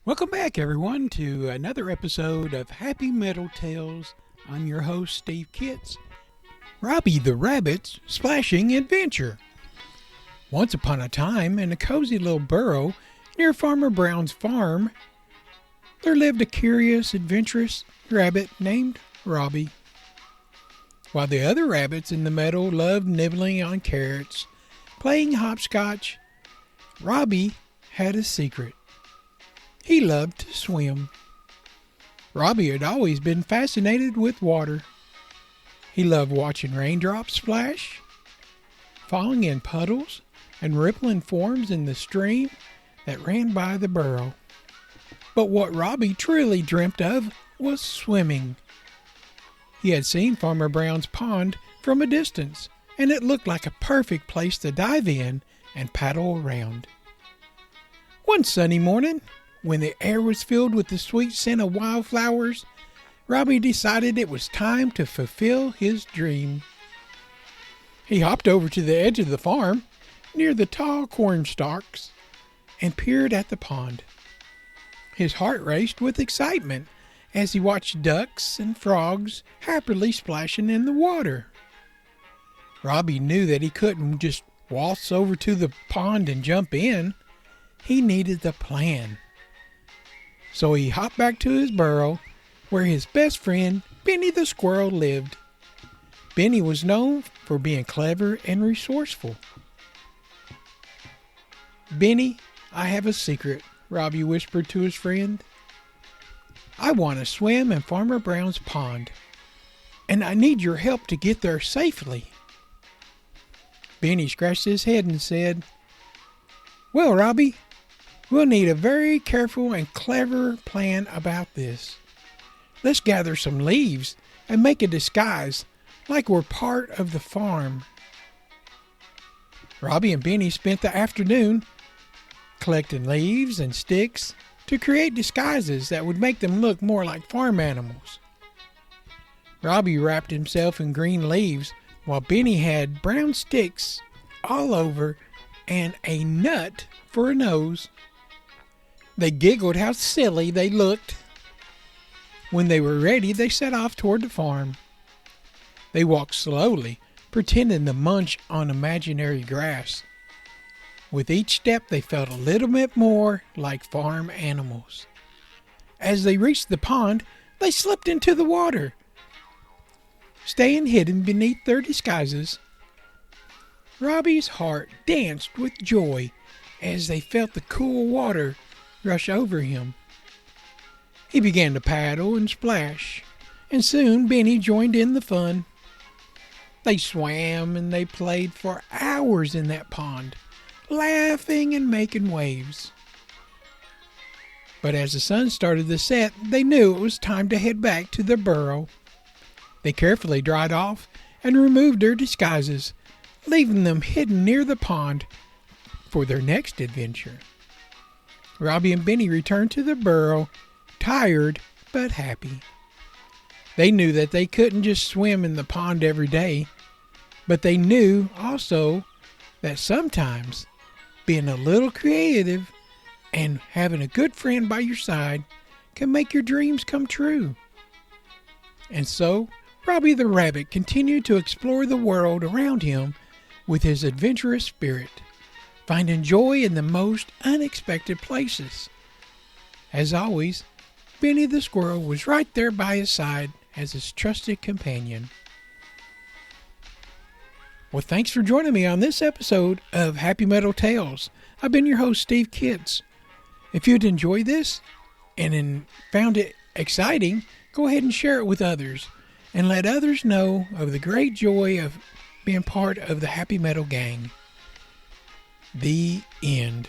Welcome back, everyone, to another episode of Happy Metal Tales. I'm your host, Steve Kitts. Robby the Rabbit's Splashing Adventure. Once upon a time, in a cozy little burrow near Farmer Brown's farm, there lived a curious, adventurous rabbit named Robby. While the other rabbits in the meadow loved nibbling on carrots, playing hopscotch, Robby had a secret. He loved to swim. Robby had always been fascinated with water. He loved watching raindrops splash, falling in puddles, and rippling forms in the stream that ran by the burrow. But what Robby truly dreamt of was swimming. He had seen Farmer Brown's pond from a distance, and it looked like a perfect place to dive in and paddle around. One sunny morning, when the air was filled with the sweet scent of wildflowers, Robby decided it was time to fulfill his dream. He hopped over to the edge of the farm, near the tall corn stalks, and peered at the pond. His heart raced with excitement as he watched ducks and frogs happily splashing in the water. Robby knew that he couldn't just waltz over to the pond and jump in. He needed a plan. So he hopped back to his burrow, where his best friend, Benny the squirrel, lived. Benny was known for being clever and resourceful. "Benny, I have a secret," Robby whispered to his friend. "I want to swim in Farmer Brown's pond, and I need your help to get there safely." Benny scratched his head and said, "Well, Robby, we'll need a very careful and clever plan about this. Let's gather some leaves and make a disguise like we're part of the farm." Robby and Benny spent the afternoon collecting leaves and sticks to create disguises that would make them look more like farm animals. Robby wrapped himself in green leaves, while Benny had brown sticks all over and a nut for a nose. They giggled how silly they looked. When they were ready, they set off toward the farm. They walked slowly, pretending to munch on imaginary grass. With each step, they felt a little bit more like farm animals. As they reached the pond, they slipped into the water, staying hidden beneath their disguises. Robby's heart danced with joy as they felt the cool water rush over him. He began to paddle and splash, and soon Benny joined in the fun. They swam and they played for hours in that pond, laughing and making waves. But as the sun started to set, they knew it was time to head back to their burrow. They carefully dried off and removed their disguises, leaving them hidden near the pond for their next adventure. Robby and Benny returned to their burrow, tired but happy. They knew that they couldn't just swim in the pond every day, but they knew also that sometimes being a little creative and having a good friend by your side can make your dreams come true. And so, Robby the Rabbit continued to explore the world around him with his adventurous spirit, finding joy in the most unexpected places. As always, Benny the squirrel was right there by his side as his trusted companion. Well, thanks for joining me on this episode of Happy Metal Tales. I've been your host, Steve Kitts. If you'd enjoyed this and found it exciting, go ahead and share it with others and let others know of the great joy of being part of the Happy Metal Gang. The end.